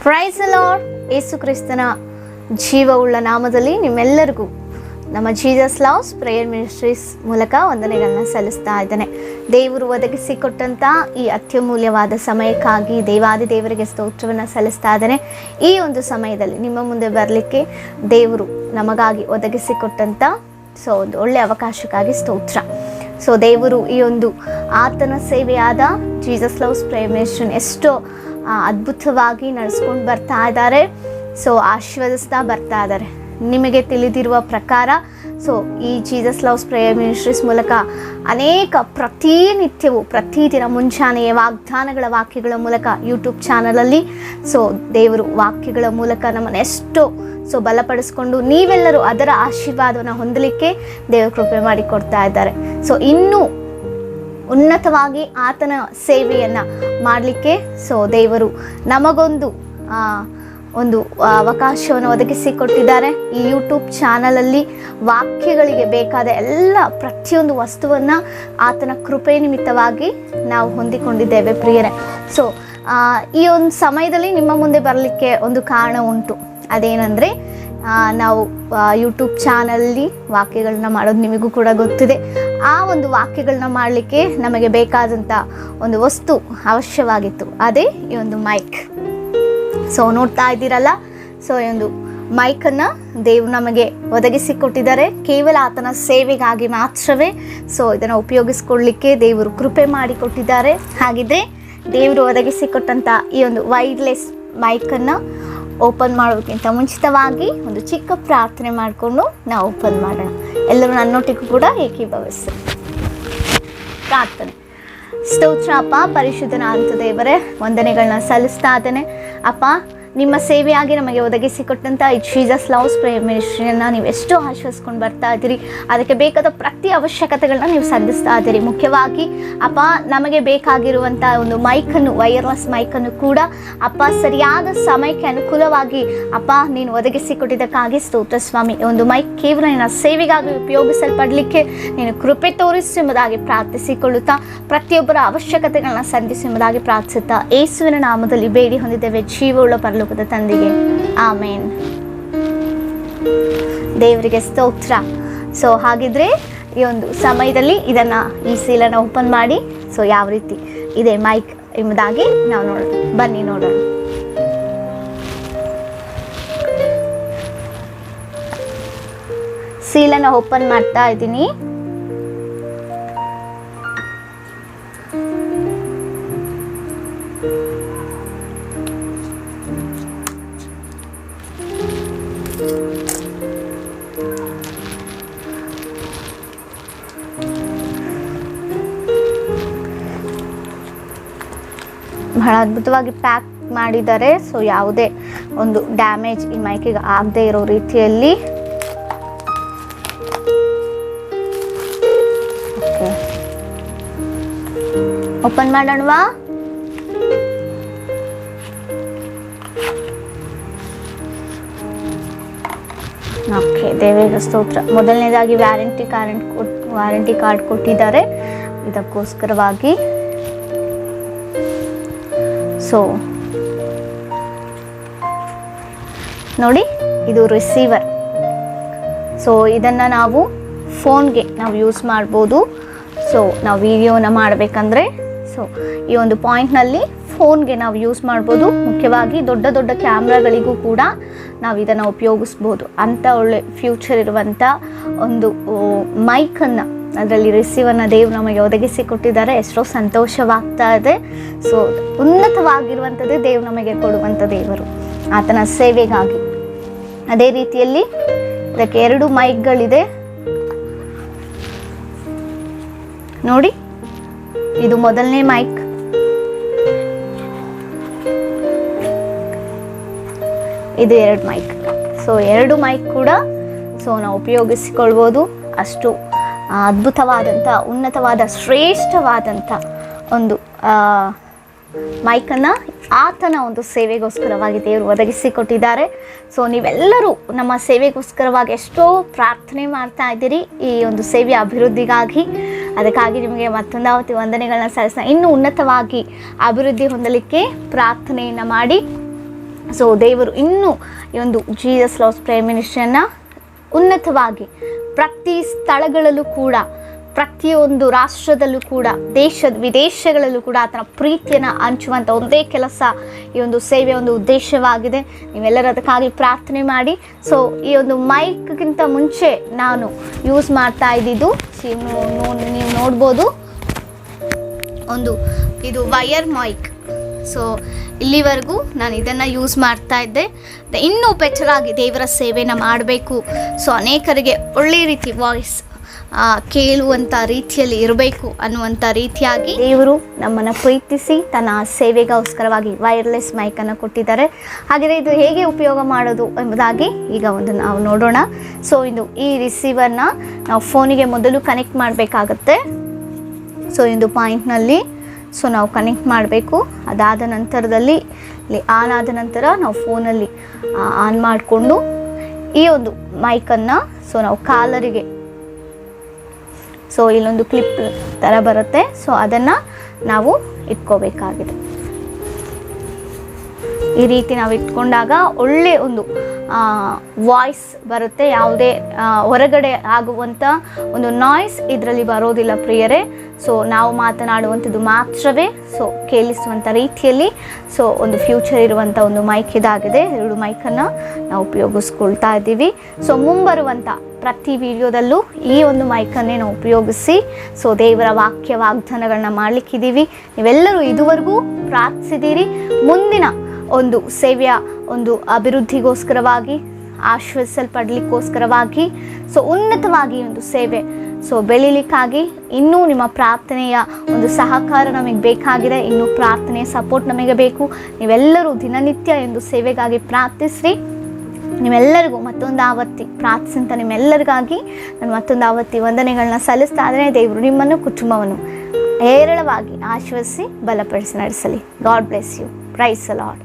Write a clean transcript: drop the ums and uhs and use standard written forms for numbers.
Price the lord. ಯೇಸು ಕ್ರಿಸ್ತನ ಜೀವವುಳ್ಳ ನಾಮದಲ್ಲಿ ನಿಮ್ಮೆಲ್ಲರಿಗೂ ನಮ್ಮ ಜೀಸಸ್ ಲವ್ಸ್ ಪ್ರೇಯರ್ ಮಿನಿಸ್ಟ್ರೀಸ್ ಮೂಲಕ ವಂದನೆಗಳನ್ನ ಸಲ್ಲಿಸ್ತಾ ಇದ್ದೇನೆ. ದೇವರು ಒದಗಿಸಿಕೊಟ್ಟಂಥ ಈ ಅತ್ಯಮೂಲ್ಯವಾದ ಸಮಯಕ್ಕಾಗಿ ದೇವಾದಿ ದೇವರಿಗೆ ಸ್ತೋತ್ರವನ್ನು ಸಲ್ಲಿಸ್ತಾ ಇದ್ದೇನೆ. ಈ ಒಂದು ಸಮಯದಲ್ಲಿ ನಿಮ್ಮ ಮುಂದೆ ಬರಲಿಕ್ಕೆ ದೇವರು ನಮಗಾಗಿ ಒದಗಿಸಿಕೊಟ್ಟಂಥ ಒಂದು ಒಳ್ಳೆಯ ಅವಕಾಶಕ್ಕಾಗಿ ಸ್ತೋತ್ರ. ದೇವರು ಈ ಒಂದು ಆತನ ಸೇವೆಯಾದ ಜೀಸಸ್ ಲವ್ಸ್ ಪ್ರೇಯರ್ ಮಿನಿಸ್ಟ್ರಿ ಎಷ್ಟೋ ಅದ್ಭುತವಾಗಿ ನಡೆಸ್ಕೊಂಡು ಬರ್ತಾ ಇದ್ದಾರೆ. ಆಶೀರ್ವದಿಸ್ತಾ ಬರ್ತಾ ಇದ್ದಾರೆ. ನಿಮಗೆ ತಿಳಿದಿರುವ ಪ್ರಕಾರ ಈ ಜೀಸಸ್ ಲವ್ಸ್ ಪ್ರೇಯರ್ ಮಿನಿಸ್ಟ್ರೀಸ್ ಮೂಲಕ ಅನೇಕ ಪ್ರತಿನಿತ್ಯವೂ ಪ್ರತಿದಿನ ಮುಂಜಾನೆಯ ವಾಗ್ದಾನಗಳ ವಾಕ್ಯಗಳ ಮೂಲಕ ಯೂಟ್ಯೂಬ್ ಚಾನಲಲ್ಲಿ ದೇವರು ವಾಕ್ಯಗಳ ಮೂಲಕ ನಮ್ಮನ್ನು ಎಷ್ಟೋ ಬಲಪಡಿಸ್ಕೊಂಡು ನೀವೆಲ್ಲರೂ ಅದರ ಆಶೀರ್ವಾದವನ್ನು ಹೊಂದಲಿಕ್ಕೆ ದೇವರು ಕೃಪೆ ಮಾಡಿಕೊಡ್ತಾ ಇದ್ದಾರೆ. ಇನ್ನೂ ಉನ್ನತವಾಗಿ ಆತನ ಸೇವೆಯನ್ನು ಮಾಡಲಿಕ್ಕೆ ದೇವರು ನಮಗೊಂದು ಅವಕಾಶವನ್ನು ಒದಗಿಸಿಕೊಟ್ಟಿದ್ದಾರೆ. ಈ ಯೂಟ್ಯೂಬ್ ಚಾನಲಲ್ಲಿ ವಾಕ್ಯಗಳಿಗೆ ಬೇಕಾದ ಎಲ್ಲ ಪ್ರತಿಯೊಂದು ವಸ್ತುವನ್ನು ಆತನ ಕೃಪೆ ನಿಮಿತ್ತವಾಗಿ ನಾವು ಹೊಂದಿಕೊಂಡಿದ್ದೇವೆ ಪ್ರಿಯರೇ. ಈ ಒಂದು ಸಮಯದಲ್ಲಿ ನಿಮ್ಮ ಮುಂದೆ ಬರಲಿಕ್ಕೆ ಒಂದು ಕಾರಣ ಉಂಟು. ಅದೇನೆಂದರೆ ನಾವು ಯೂಟ್ಯೂಬ್ ಚಾನಲ್ಲಿ ವಾಕ್ಯಗಳನ್ನ ಮಾಡೋದು ನಿಮಗೂ ಕೂಡ ಗೊತ್ತಿದೆ. ಆ ಒಂದು ವಾಕ್ಯಗಳನ್ನ ಮಾಡಲಿಕ್ಕೆ ನಮಗೆ ಬೇಕಾದಂಥ ಒಂದು ವಸ್ತು ಅವಶ್ಯವಾಗಿತ್ತು. ಅದೇ ಈ ಒಂದು ಮೈಕ್. ನೋಡ್ತಾ ಇದ್ದೀರಲ್ಲ, ಈ ಒಂದು ಮೈಕನ್ನು ದೇವರು ನಮಗೆ ಒದಗಿಸಿಕೊಟ್ಟಿದ್ದಾರೆ. ಕೇವಲ ಆತನ ಸೇವೆಗಾಗಿ ಮಾತ್ರವೇ ಇದನ್ನು ಉಪಯೋಗಿಸ್ಕೊಳ್ಳಿಕ್ಕೆ ದೇವರು ಕೃಪೆ ಮಾಡಿಕೊಟ್ಟಿದ್ದಾರೆ. ಹಾಗಿದ್ರೆ ದೇವರು ಒದಗಿಸಿಕೊಟ್ಟಂಥ ಈ ಒಂದು ವೈರ್ಲೆಸ್ ಮೈಕನ್ನು ಓಪನ್ ಮಾಡೋದಕ್ಕಿಂತ ಮುಂಚಿತವಾಗಿ ಒಂದು ಚಿಕ್ಕ ಪ್ರಾರ್ಥನೆ ಮಾಡಿಕೊಂಡು ನಾವು ಓಪನ್ ಮಾಡೋಣ. ಎಲ್ಲರೂ ನನ್ನೊಟ್ಟಿಗೂ ಕೂಡ ಏಕೀಭವಿಸಿ ಪ್ರಾರ್ಥನೆ. ಸ್ತೋತ್ರ ಅಪ್ಪ, ಪರಿಶುದ್ಧನಾದಂಥ ದೇವರೇ, ವಂದನೆಗಳನ್ನ ಸಲ್ಲಿಸ್ತಾ ಇದ್ದೇನೆ ಅಪ್ಪ. ನಿಮ್ಮ ಸೇವೆಯಾಗಿ ನಮಗೆ ಒದಗಿಸಿಕೊಟ್ಟಂಥ ಈ ಜೀಸಸ್ ಲವ್ಸ್ ಪ್ರೇಯರ್ ಮಿನಿಸ್ಟ್ರಿಯನ್ನು ನೀವು ಎಷ್ಟೋ ಆಶ್ವಸಿಸ್ಕೊಂಡು ಬರ್ತಾ ಇದ್ದೀರಿ. ಅದಕ್ಕೆ ಬೇಕಾದ ಪ್ರತಿ ಅವಶ್ಯಕತೆಗಳನ್ನ ನೀವು ಸಂಧಿಸ್ತಾ ಇದ್ದೀರಿ. ಮುಖ್ಯವಾಗಿ ಅಪ್ಪ, ನಮಗೆ ಬೇಕಾಗಿರುವಂಥ ಒಂದು ಮೈಕನ್ನು, ವೈರ್ಲೆಸ್ ಮೈಕನ್ನು ಕೂಡ ಅಪ್ಪ ಸರಿಯಾದ ಸಮಯಕ್ಕೆ ಅನುಕೂಲವಾಗಿ ಅಪ್ಪ ನೀನು ಒದಗಿಸಿಕೊಟ್ಟಿದ್ದಕ್ಕಾಗಿ ಸ್ತೋತ್ರ ಸ್ವಾಮಿ. ಒಂದು ಮೈಕ್ ಕೇವಲ ನಿನ್ನ ಸೇವೆಗಾಗಿ ಉಪಯೋಗಿಸಲ್ಪಡಲಿಕ್ಕೆ ನೀನು ಕೃಪೆ ತೋರಿಸು ಎಂಬುದಾಗಿ ಪ್ರಾರ್ಥಿಸಿಕೊಳ್ಳುತ್ತಾ ಪ್ರತಿಯೊಬ್ಬರ ಅವಶ್ಯಕತೆಗಳನ್ನ ಸಂಧಿಸು ಎಂಬುದಾಗಿ ಪ್ರಾರ್ಥಿಸುತ್ತಾ ಯೇಸುವಿನ ನಾಮದಲ್ಲಿ ಬೇಡಿ ಹೊಂದಿದ್ದೇವೆ ಜೀವವುಳ್ಳ ಪರಲೋಕದ ತಂದೆಗೆ, ಆಮೇನ್. ದೇವರಿಗೆ ಸ್ತೋತ್ರ. ಹಾಗಿದ್ರೆ ಈ ಒಂದು ಸಮಯದಲ್ಲಿ ಈ ಸೀಲನ್ನು ಓಪನ್ ಮಾಡಿ ಯಾವ ರೀತಿ ಇದೆ ಮೈಕ್ ಎಂಬುದಾಗಿ ನಾವು ನೋಡೋಣ. ಬನ್ನಿ ನೋಡೋಣ. ಸೀಲನ್ನು ಓಪನ್ ಮಾಡ್ತಾ ಇದ್ದೀನಿ. ಬಹಳ ಅದ್ಭುತವಾಗಿ ಪ್ಯಾಕ್ ಮಾಡಿದ್ದಾರೆ. ಯಾವುದೇ ಒಂದು ಡ್ಯಾಮೇಜ್ ಈ ಮೈಕಿಗೆ ಆಗದೆ ಇರೋ ರೀತಿಯಲ್ಲಿ. ಓಪನ್ ಮಾಡೋಣವಾ? ಓಕೆ, ದೇವರಿಗೆ ಸ್ತೋತ್ರ. ಮೊದಲನೇದಾಗಿ ವ್ಯಾರಂಟಿ ಕಾರ್ಡ್ ಕೊಟ್ಟಿದ್ದಾರೆ ಇದಕ್ಕೋಸ್ಕರವಾಗಿ. ನೋಡಿ, ಇದು ರಿಸೀವರ್. ಇದನ್ನು ನಾವು ಫೋನ್ಗೆ ನಾವು ಯೂಸ್ ಮಾಡ್ಬೋದು. ನಾವು ವಿಡಿಯೋನ ಮಾಡಬೇಕಂದ್ರೆ ಈ ಒಂದು ಪಾಯಿಂಟ್ನಲ್ಲಿ ಫೋನ್ಗೆ ನಾವು ಯೂಸ್ ಮಾಡ್ಬೋದು. ಮುಖ್ಯವಾಗಿ ದೊಡ್ಡ ದೊಡ್ಡ ಕ್ಯಾಮ್ರಾಗಳಿಗೂ ಕೂಡ ನಾವು ಇದನ್ನು ಉಪಯೋಗಿಸ್ಬೋದು. ಅಂಥ ಒಳ್ಳೆ ಫ್ಯೂಚರ್ ಇರುವಂಥ ಒಂದು ಮೈಕನ್ನು, ಅದರಲ್ಲಿ ರಿಸೀವರ್ನ ದೇವರು ನಮಗೆ ಒದಗಿಸಿಕೊಟ್ಟಿದ್ದಾರೆ. ಎಷ್ಟೋ ಸಂತೋಷವಾಗ್ತಾ ಇದೆ. ಉನ್ನತವಾಗಿರುವಂಥದ್ದೇ ದೇವರು ನಮಗೆ ಕೊಡುವಂಥ ದೇವರು ಆತನ ಸೇವೆಗಾಗಿ. ಅದೇ ರೀತಿಯಲ್ಲಿ ಇದಕ್ಕೆ 2 ಮೈಕ್ಗಳಿದೆ ನೋಡಿ. ಇದು ಮೊದಲನೇ ಮೈಕ್. ಇದು 2 ಮೈಕ್. 2 ಮೈಕ್ ಕೂಡ ನಾವು ಉಪಯೋಗಿಸಿಕೊಳ್ಬೋದು. ಅಷ್ಟು ಅದ್ಭುತವಾದಂಥ, ಉನ್ನತವಾದ, ಶ್ರೇಷ್ಠವಾದಂಥ ಒಂದು ಮೈಕನ್ನು ಆತನ ಒಂದು ಸೇವೆಗೋಸ್ಕರವಾಗಿ ದೇವರು ಒದಗಿಸಿಕೊಟ್ಟಿದ್ದಾರೆ. ನೀವೆಲ್ಲರೂ ನಮ್ಮ ಸೇವೆಗೋಸ್ಕರವಾಗಿ ಎಷ್ಟೋ ಪ್ರಾರ್ಥನೆ ಮಾಡ್ತಾ ಇದ್ದೀರಿ ಈ ಒಂದು ಸೇವೆಯ ಅಭಿವೃದ್ಧಿಗಾಗಿ. ಅದಕ್ಕಾಗಿ ನಿಮಗೆ ಮತ್ತೊಂದಾವತಿ ವಂದನೆಗಳನ್ನ ಸಲ್ಲಿಸ್ತಾ ಇನ್ನೂ ಉನ್ನತವಾಗಿ ಅಭಿವೃದ್ಧಿ ಹೊಂದಲಿಕ್ಕೆ ಪ್ರಾರ್ಥನೆಯನ್ನು ಮಾಡಿ ಸೊ ದೇವರು ಇನ್ನೂ ಈ ಒಂದು ಜೀಸಸ್ ಲವ್ಸ್ ಪ್ರೇಯರ್ ಮಿನಿಸ್ಟ್ರಿಯನ್ನು ಉನ್ನತವಾಗಿ ಪ್ರತಿ ಸ್ಥಳಗಳಲ್ಲೂ ಕೂಡ, ಪ್ರತಿಯೊಂದು ರಾಷ್ಟ್ರದಲ್ಲೂ ಕೂಡ, ವಿದೇಶಗಳಲ್ಲೂ ಕೂಡ ಆತನ ಪ್ರೀತಿಯನ್ನು ಹಂಚುವಂಥ ಒಂದೇ ಕೆಲಸ ಈ ಒಂದು ಸೇವೆಯ ಒಂದು ಉದ್ದೇಶವಾಗಿದೆ. ನೀವೆಲ್ಲರೂ ಅದಕ್ಕಾಗಿ ಪ್ರಾರ್ಥನೆ ಮಾಡಿ. ಸೊ ಈ ಒಂದು ಮೈಕ್ಗಿಂತ ಮುಂಚೆ ನಾನು ಯೂಸ್ ಮಾಡ್ತಾ ಇದ್ದಿದ್ದು ನೀವು ನೋಡ್ಬೋದು, ಇದು ವಯರ್ ಮೈಕ್. ಸೊ ಇಲ್ಲಿವರೆಗೂ ನಾನು ಇದನ್ನು ಯೂಸ್ ಮಾಡ್ತಾ ಇದ್ದೆ. ಇನ್ನೂ ಬೆಟರಾಗಿ ದೇವರ ಸೇವೆನ ಮಾಡಬೇಕು, ಸೊ ಅನೇಕರಿಗೆ ಒಳ್ಳೆಯ ರೀತಿ ವಾಯ್ಸ್ ಕೇಳುವಂಥ ರೀತಿಯಲ್ಲಿ ಇರಬೇಕು ಅನ್ನುವಂಥ ರೀತಿಯಾಗಿ ದೇವರು ನಮ್ಮನ್ನು ಪ್ರೀತಿಸಿ ತನ್ನ ಸೇವೆಗೋಸ್ಕರವಾಗಿ ವೈರ್ಲೆಸ್ ಮೈಕನ್ನು ಕೊಟ್ಟಿದ್ದಾರೆ. ಹಾಗೆಯೇ ಇದು ಹೇಗೆ ಉಪಯೋಗ ಮಾಡೋದು ಎಂಬುದಾಗಿ ಈಗ ನಾವು ನೋಡೋಣ. ಸೊ ಈ ರಿಸೀವರ್ನ ನಾವು ಫೋನಿಗೆ ಮೊದಲು ಕನೆಕ್ಟ್ ಮಾಡಬೇಕಾಗತ್ತೆ. ಸೊ ಒಂದು ಪಾಯಿಂಟ್ನಲ್ಲಿ ನಾವು ಕನೆಕ್ಟ್ ಮಾಡಬೇಕು. ಅದಾದ ನಂತರದಲ್ಲಿ ಇಲ್ಲಿ ಆನ್ ಆದ ನಂತರ ನಾವು ಫೋನಲ್ಲಿ ಆನ್ ಮಾಡಿಕೊಂಡು ಈ ಒಂದು ಮೈಕನ್ನು ನಾವು ಕಾಲರಿಗೆ, ಇಲ್ಲೊಂದು ಕ್ಲಿಪ್ ಥರ ಬರುತ್ತೆ, ಅದನ್ನು ನಾವು ಇಟ್ಕೋಬೇಕಾಗಿದೆ. ಈ ರೀತಿ ನಾವು ಇಟ್ಕೊಂಡಾಗ ಒಳ್ಳೆ ಒಂದು ವಾಯ್ಸ್ ಬರುತ್ತೆ. ಯಾವುದೇ ಹೊರಗಡೆ ಆಗುವಂಥ ಒಂದು ನಾಯ್ಸ್ ಇದರಲ್ಲಿ ಬರೋದಿಲ್ಲ ಪ್ರಿಯರೇ. ನಾವು ಮಾತನಾಡುವಂಥದ್ದು ಮಾತ್ರವೇ ಕೇಳಿಸುವಂಥ ರೀತಿಯಲ್ಲಿ ಒಂದು ಫ್ಯೂಚರ್ ಇರುವಂಥ ಒಂದು ಮೈಕ್ ಇದಾಗಿದೆ. 2 ಮೈಕನ್ನು ನಾವು ಉಪಯೋಗಿಸ್ಕೊಳ್ತಾ ಇದ್ದೀವಿ. ಮುಂಬರುವಂಥ ಪ್ರತಿ ವಿಡಿಯೋದಲ್ಲೂ ಈ ಒಂದು ಮೈಕನ್ನೇ ನಾವು ಉಪಯೋಗಿಸಿ ದೇವರ ವಾಗ್ದಾನಗಳನ್ನ ಮಾಡಲಿಕ್ಕಿದ್ದೀವಿ. ನೀವೆಲ್ಲರೂ ಇದುವರೆಗೂ ಪ್ರಾರ್ಥಿಸಿದ್ದೀರಿ. ಮುಂದಿನ ಒಂದು ಸೇವೆಯ ಒಂದು ಅಭಿವೃದ್ಧಿಗೋಸ್ಕರವಾಗಿ, ಆಶ್ವಸಿಸಲ್ಪಡಲಿಕ್ಕೋಸ್ಕರವಾಗಿ, ಉನ್ನತವಾಗಿ ಒಂದು ಸೇವೆ ಬೆಳೀಲಿಕ್ಕಾಗಿ ಇನ್ನೂ ನಿಮ್ಮ ಪ್ರಾರ್ಥನೆಯ ಒಂದು ಸಹಕಾರ ನಮಗೆ ಬೇಕಾಗಿದೆ. ಇನ್ನೂ ಪ್ರಾರ್ಥನೆಯ ಸಪೋರ್ಟ್ ನಮಗೆ ಬೇಕು. ನೀವೆಲ್ಲರೂ ದಿನನಿತ್ಯ ಒಂದು ಸೇವೆಗಾಗಿ ಪ್ರಾರ್ಥಿಸ್ರಿ. ನಿಮ್ಮೆಲ್ಲರಿಗೂ ಮತ್ತೊಂದು ಆವತ್ತಿ ಪ್ರಾರ್ಥಿಸಂತ ನಿಮ್ಮೆಲ್ಲರಿಗಾಗಿ ನಾನು ಮತ್ತೊಂದು ಆವತ್ತಿ ವಂದನೆಗಳನ್ನ ಸಲ್ಲಿಸ್ತಾ ಇದ್ದೇನೆ. ದೇವರು ನಿಮ್ಮನ್ನು, ಕುಟುಂಬವನ್ನು ಹೇರಳವಾಗಿ ಆಶೀರ್ವದಿಸಿ ಬಲಪಡಿಸಿ ನಡೆಸಲಿ. God bless you. Praise the lord.